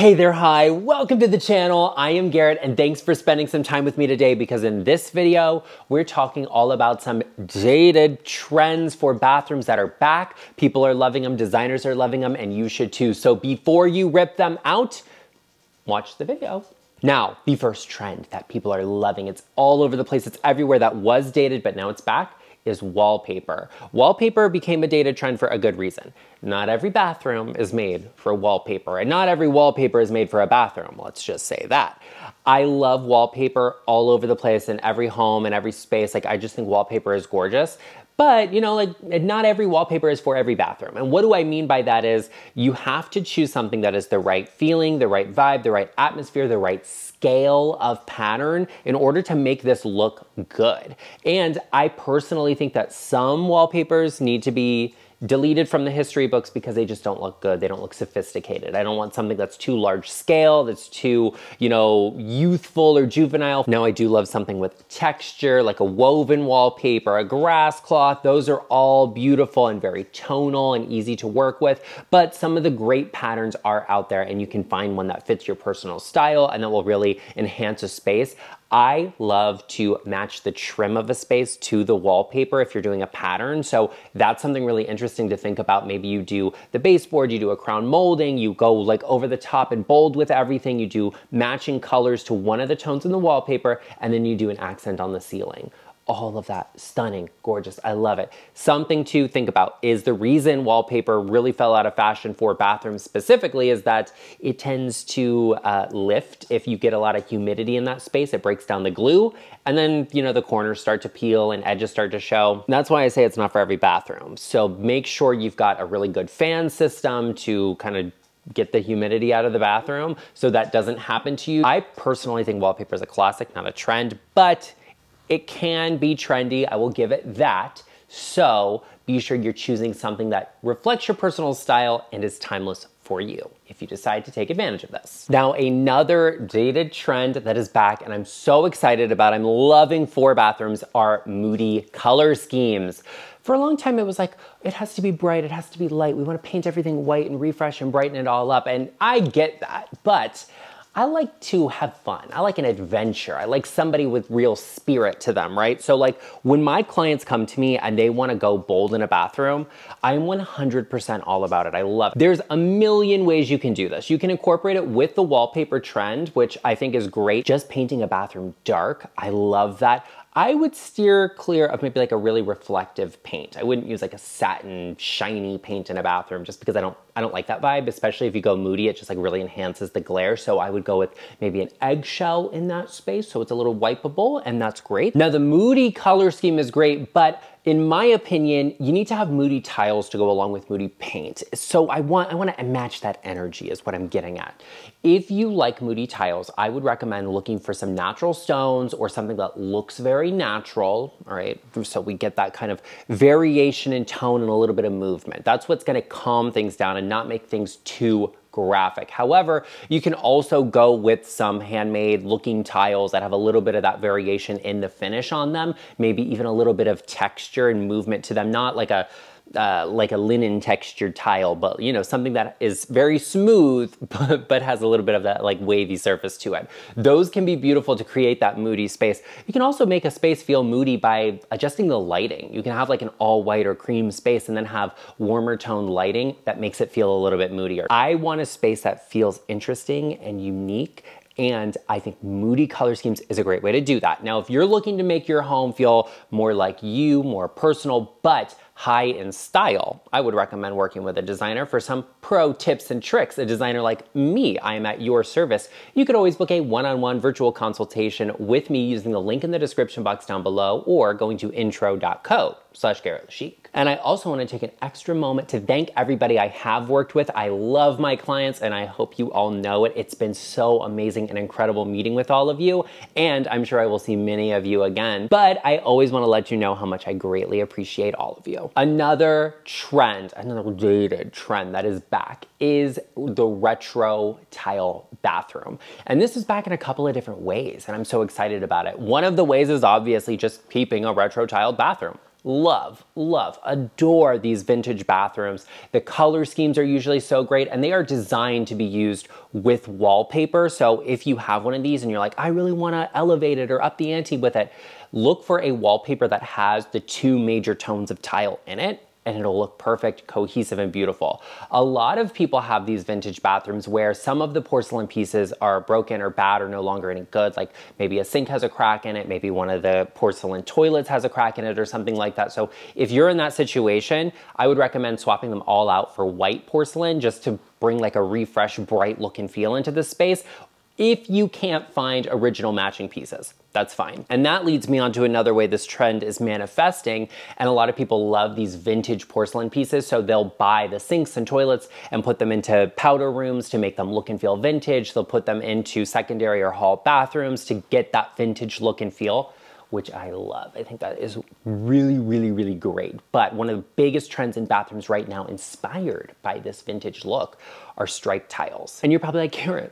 Hey there, hi, welcome to the channel. I am Garrett and thanks for spending some time with me today because in this video, we're talking all about some dated trends for bathrooms that are back. People are loving them, designers are loving them, and you should too. So before you rip them out, watch the video. Now, the first trend that people are loving, it's all over the place, it's everywhere, that was dated, but now it's back, is wallpaper. Wallpaper became a dated trend for a good reason. Not every bathroom is made for wallpaper, and not every wallpaper is made for a bathroom, let's just say that. I love wallpaper all over the place in every home and every space. Like, I just think wallpaper is gorgeous. But, you know, like, not every wallpaper is for every bathroom. And what do I mean by that is you have to choose something that is the right feeling, the right vibe, the right atmosphere, the right scale of pattern in order to make this look good. And I personally think that some wallpapers need to be deleted from the history books because they just don't look good. They don't look sophisticated. I don't want something that's too large scale, that's too, you know, youthful or juvenile. Now, I do love something with texture, like a woven wallpaper, a grass cloth. Those are all beautiful and very tonal and easy to work with. But some of the great patterns are out there and you can find one that fits your personal style and that will really enhance a space. I love to match the trim of a space to the wallpaper if you're doing a pattern. So that's something really interesting to think about. Maybe you do the baseboard, you do a crown molding, you go like over the top and bold with everything, you do matching colors to one of the tones in the wallpaper, and then you do an accent on the ceiling. All of that, stunning, gorgeous, I love it. Something to think about is the reason wallpaper really fell out of fashion for bathrooms specifically is that it tends to lift if you get a lot of humidity in that space. It breaks down the glue, and then, you know, the corners start to peel and edges start to show. And that's why I say it's not for every bathroom. So make sure you've got a really good fan system to kind of get the humidity out of the bathroom so that doesn't happen to you. I personally think wallpaper is a classic, not a trend, but it can be trendy, I will give it that. So be sure you're choosing something that reflects your personal style and is timeless for you if you decide to take advantage of this. Now, another dated trend that is back and I'm so excited about, I'm loving for bathrooms, are moody color schemes. For a long time, it was like, it has to be bright, it has to be light. We want to paint everything white and refresh and brighten it all up. And I get that, but I like to have fun. I like an adventure. I like somebody with real spirit to them, right? So like when my clients come to me and they want to go bold in a bathroom, I'm 100% all about it. I love it. There's a million ways you can do this. You can incorporate it with the wallpaper trend, which I think is great. Just painting a bathroom dark, I love that. I would steer clear of maybe like a really reflective paint. I wouldn't use like a satin shiny paint in a bathroom just because I don't like that vibe, especially if you go moody, it just like really enhances the glare. So I would go with maybe an eggshell in that space so it's a little wipeable, and that's great. Now the moody color scheme is great, but in my opinion, you need to have moody tiles to go along with moody paint. So I want to match that energy is what I'm getting at. If you like moody tiles, I would recommend looking for some natural stones or something that looks very natural, all right? So we get that kind of variation in tone and a little bit of movement. That's what's gonna calm things down and not make things too graphic. However, you can also go with some handmade looking tiles that have a little bit of that variation in the finish on them, maybe even a little bit of texture and movement to them, not like a linen textured tile, but you know, something that is very smooth, but has a little bit of that like wavy surface to it. Those can be beautiful to create that moody space. You can also make a space feel moody by adjusting the lighting. You can have like an all white or cream space and then have warmer tone lighting that makes it feel a little bit moodier. I want a space that feels interesting and unique, and I think moody color schemes is a great way to do that. Now, if you're looking to make your home feel more like you, more personal, but high in style, I would recommend working with a designer for some pro tips and tricks. A designer like me, I am at your service. You could always book a one-on-one virtual consultation with me using the link in the description box down below or going to intro.co/GarrettLeChic. And I also want to take an extra moment to thank everybody I have worked with. I love my clients and I hope you all know it. It's been so amazing and incredible meeting with all of you, and I'm sure I will see many of you again. But I always want to let you know how much I greatly appreciate all of you. Another trend, another dated trend that is back is the retro tile bathroom. And this is back in a couple of different ways, and I'm so excited about it. One of the ways is obviously just keeping a retro tile bathroom. love, adore these vintage bathrooms. The color schemes are usually so great, and they are designed to be used with wallpaper. So if you have one of these and you're like, I really want to elevate it or up the ante with it, look for a wallpaper that has the two major tones of tile in it, and it'll look perfect, cohesive, and beautiful. A lot of people have these vintage bathrooms where some of the porcelain pieces are broken or bad or no longer any good, like maybe a sink has a crack in it, maybe one of the porcelain toilets has a crack in it or something like that. So if you're in that situation, I would recommend swapping them all out for white porcelain just to bring like a refresh, bright look and feel into this space. If you can't find original matching pieces, that's fine. And that leads me on to another way this trend is manifesting. And a lot of people love these vintage porcelain pieces. So they'll buy the sinks and toilets and put them into powder rooms to make them look and feel vintage. They'll put them into secondary or hall bathrooms to get that vintage look and feel, which I love. I think that is really great. But one of the biggest trends in bathrooms right now, inspired by this vintage look, are striped tiles. And you're probably like, Karen,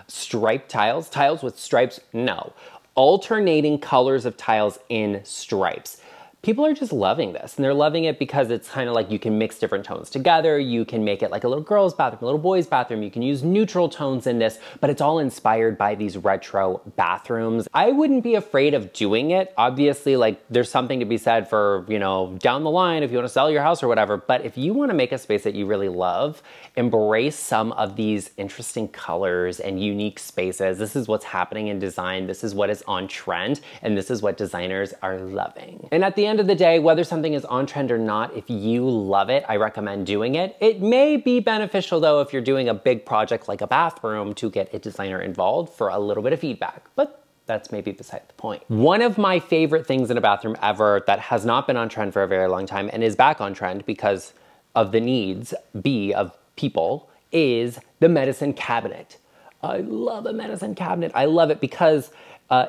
striped tiles? Tiles with stripes? No. Alternating colors of tiles in stripes. People are just loving this, and they're loving it because it's kind of like you can mix different tones together. You can make it like a little girl's bathroom, a little boy's bathroom. You can use neutral tones in this, but it's all inspired by these retro bathrooms. I wouldn't be afraid of doing it. Obviously, like there's something to be said for, you know, down the line if you want to sell your house or whatever, but if you want to make a space that you really love, embrace some of these interesting colors and unique spaces. This is what's happening in design. This is what is on trend, and this is what designers are loving. And at the end of the day, whether something is on trend or not, if you love it, I recommend doing it. It may be beneficial though if you're doing a big project like a bathroom to get a designer involved for a little bit of feedback, but that's maybe beside the point. One of my favorite things in a bathroom ever that has not been on trend for a very long time and is back on trend because of the needs of people is the medicine cabinet. I love a medicine cabinet. I love it because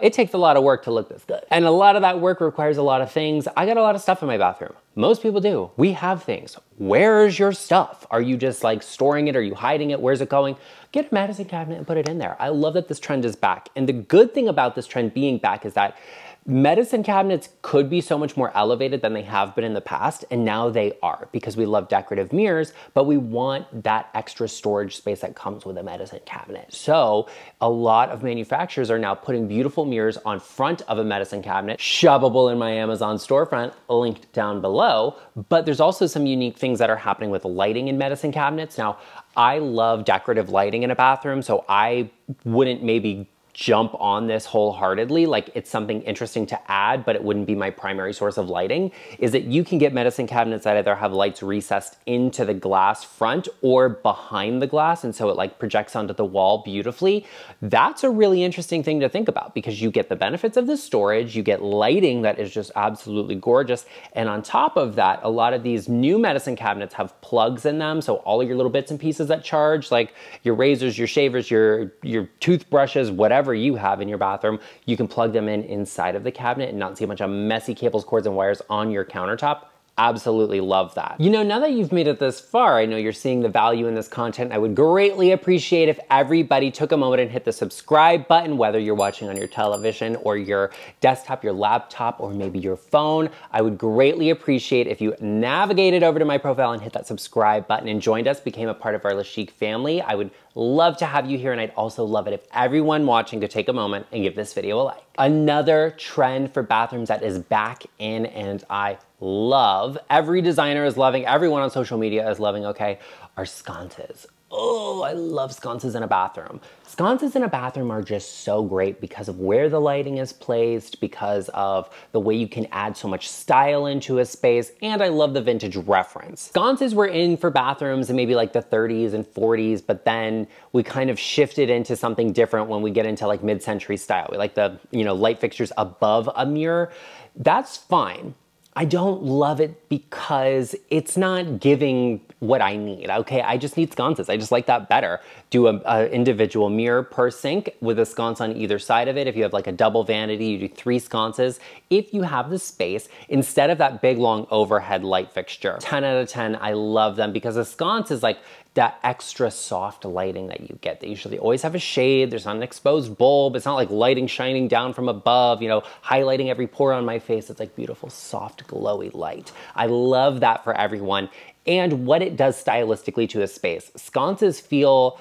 it takes a lot of work to look this good. And a lot of that work requires a lot of things. I got a lot of stuff in my bathroom. Most people do. We have things. Where's your stuff? Are you just like storing it? Are you hiding it? Where's it going? Get a medicine cabinet and put it in there. I love that this trend is back. And the good thing about this trend being back is that medicine cabinets could be so much more elevated than they have been in the past, and now they are because we love decorative mirrors, but we want that extra storage space that comes with a medicine cabinet. So a lot of manufacturers are now putting beautiful mirrors on front of a medicine cabinet, shovable in my Amazon storefront, linked down below, but there's also some unique things that are happening with lighting in medicine cabinets. Now, I love decorative lighting in a bathroom, so I wouldn't maybe jump on this wholeheartedly. Like it's something interesting to add, but it wouldn't be my primary source of lighting, is that you can get medicine cabinets that either have lights recessed into the glass front or behind the glass. And so it like projects onto the wall beautifully. That's a really interesting thing to think about because you get the benefits of the storage, you get lighting that is just absolutely gorgeous. And on top of that, a lot of these new medicine cabinets have plugs in them. So all of your little bits and pieces that charge, like your razors, your shavers, your toothbrushes, whatever you have in your bathroom, you can plug them in inside of the cabinet and not see a bunch of messy cables, cords, and wires on your countertop. Absolutely love that. You know, now that you've made it this far, I know you're seeing the value in this content. I would greatly appreciate if everybody took a moment and hit the subscribe button, whether you're watching on your television or your desktop, your laptop, or maybe your phone. I would greatly appreciate if you navigated over to my profile and hit that subscribe button and joined us, became a part of our LaChic family. I would love to have you here, and I'd also love it if everyone watching could take a moment and give this video a like. Another trend for bathrooms that is back in and I love, every designer is loving, everyone on social media is loving, okay, are sconces. Oh, I love sconces in a bathroom. Sconces in a bathroom are just so great because of where the lighting is placed, because of the way you can add so much style into a space, and I love the vintage reference. Sconces were in for bathrooms in maybe like the 30s and 40s, but then we kind of shifted into something different when we get into like mid-century style. We like the, you know, light fixtures above a mirror. That's fine. I don't love it because it's not giving what I need, okay? I just need sconces. I just like that better. Do a individual mirror per sink with a sconce on either side of it. If you have like a double vanity, you do 3 sconces. If you have the space, instead of that big long overhead light fixture. 10 out of 10, I love them because a sconce is like, that extra soft lighting that you get. They usually always have a shade. There's not an exposed bulb. It's not like lighting shining down from above, you know, highlighting every pore on my face. It's like beautiful, soft, glowy light. I love that for everyone. And what it does stylistically to a space. Sconces feel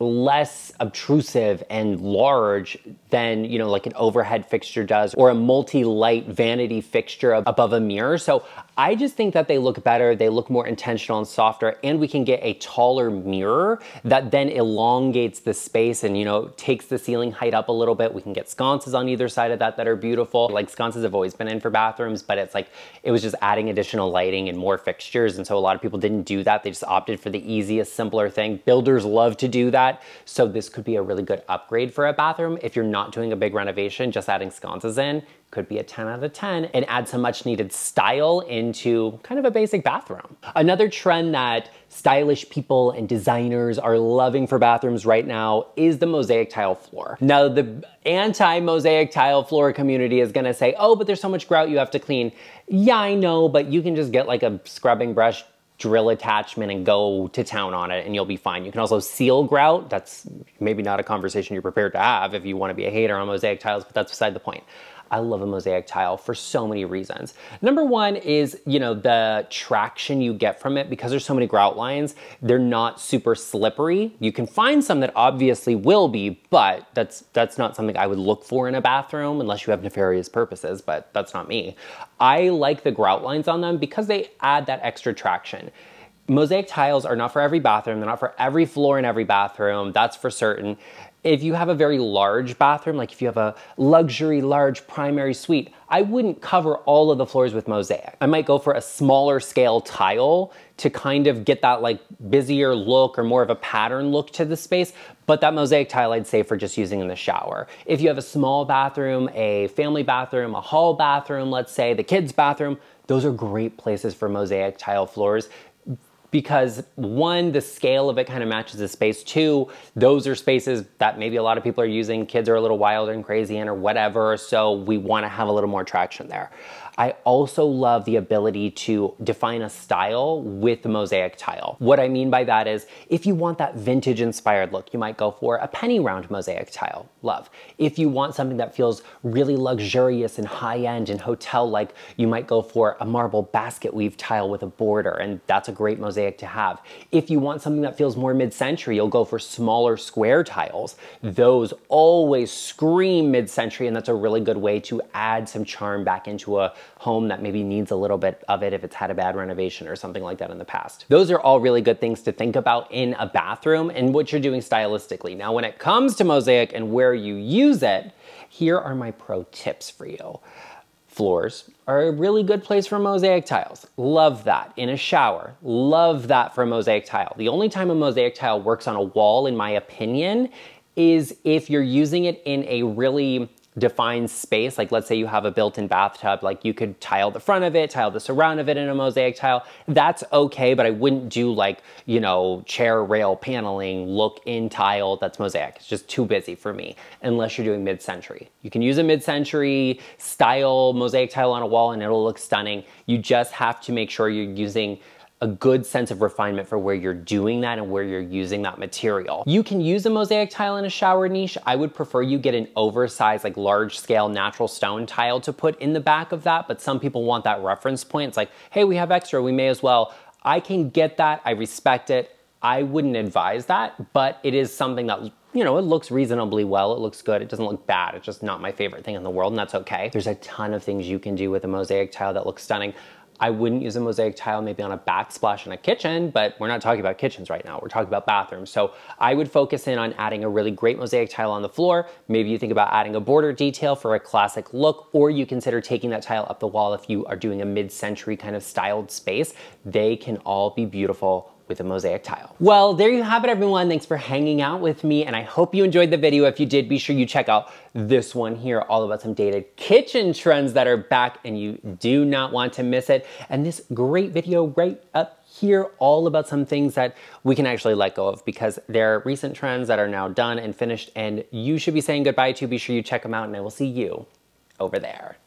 less obtrusive and large than, you know, like an overhead fixture does, or a multi-light vanity fixture above a mirror. So I just think that they look better, they look more intentional and softer, and we can get a taller mirror that then elongates the space and, you know, takes the ceiling height up a little bit. We can get sconces on either side of that are beautiful. Like, sconces have always been in for bathrooms, but it's like, it was just adding additional lighting and more fixtures. And so a lot of people didn't do that. They just opted for the easiest, simpler thing. Builders love to do that. So this could be a really good upgrade for a bathroom. If you're not doing a big renovation, just adding sconces in could be a 10 out of 10 and add some much needed style into kind of a basic bathroom. Another trend that stylish people and designers are loving for bathrooms right now is the mosaic tile floor. Now, the anti-mosaic tile floor community is gonna say, oh, but there's so much grout you have to clean. Yeah, I know, but you can just get like a scrubbing brush, drill attachment, and go to town on it and you'll be fine. You can also seal grout. That's maybe not a conversation you're prepared to have if you want to be a hater on mosaic tiles, but that's beside the point. I love a mosaic tile for so many reasons. Number one is, you know, the traction you get from it. Because there's so many grout lines, they're not super slippery. You can find some that obviously will be, but that's not something I would look for in a bathroom unless you have nefarious purposes, but that's not me. I like the grout lines on them because they add that extra traction. Mosaic tiles are not for every bathroom. They're not for every floor in every bathroom. That's for certain. If you have a very large bathroom, like if you have a luxury large primary suite, I wouldn't cover all of the floors with mosaic. I might go for a smaller scale tile to kind of get that like busier look or more of a pattern look to the space, but that mosaic tile I'd say for just using in the shower. If you have a small bathroom, a family bathroom, a hall bathroom, let's say the kids' bathroom, those are great places for mosaic tile floors. Because one, the scale of it kind of matches the space. Two, those are spaces that maybe a lot of people are using, kids are a little wild and crazy in or whatever, so we want to have a little more traction there. I also love the ability to define a style with the mosaic tile. What I mean by that is, if you want that vintage inspired look, you might go for a penny round mosaic tile. Love. If you want something that feels really luxurious and high end and hotel-like, you might go for a marble basket weave tile with a border, and that's a great mosaic to have. If you want something that feels more mid-century, you'll go for smaller square tiles. Those always scream mid-century, and that's a really good way to add some charm back into a home that maybe needs a little bit of it if it's had a bad renovation or something like that in the past. Those are all really good things to think about in a bathroom and what you're doing stylistically. Now, when it comes to mosaic and where you use it, here are my pro tips for you. Floors are a really good place for mosaic tiles. Love that. In a shower, love that for a mosaic tile. The only time a mosaic tile works on a wall, in my opinion, is if you're using it in a really defined space. Like, let's say you have a built-in bathtub, like you could tile the front of it, tile the surround of it in a mosaic tile. That's okay, but I wouldn't do like, you know, chair rail paneling look in tile that's mosaic. It's just too busy for me, unless you're doing mid-century. You can use a mid-century style mosaic tile on a wall and it'll look stunning. You just have to make sure you're using a good sense of refinement for where you're doing that and where you're using that material. You can use a mosaic tile in a shower niche. I would prefer you get an oversized, like large scale natural stone tile to put in the back of that, but some people want that reference point. It's like, hey, we have extra, we may as well. I can get that, I respect it. I wouldn't advise that, but it is something that, you know, it looks reasonably well, it looks good, it doesn't look bad, it's just not my favorite thing in the world, and that's okay. There's a ton of things you can do with a mosaic tile that looks stunning. I wouldn't use a mosaic tile maybe on a backsplash in a kitchen, but we're not talking about kitchens right now. We're talking about bathrooms. So I would focus in on adding a really great mosaic tile on the floor. Maybe you think about adding a border detail for a classic look, or you consider taking that tile up the wall if you are doing a mid-century kind of styled space. They can all be beautiful with a mosaic tile. Well, there you have it, everyone. Thanks for hanging out with me, and I hope you enjoyed the video. If you did, be sure you check out this one here, all about some dated kitchen trends that are back, and you do not want to miss it. And this great video right up here, all about some things that we can actually let go of because they're recent trends that are now done and finished, and you should be saying goodbye to. Be sure you check them out, and I will see you over there.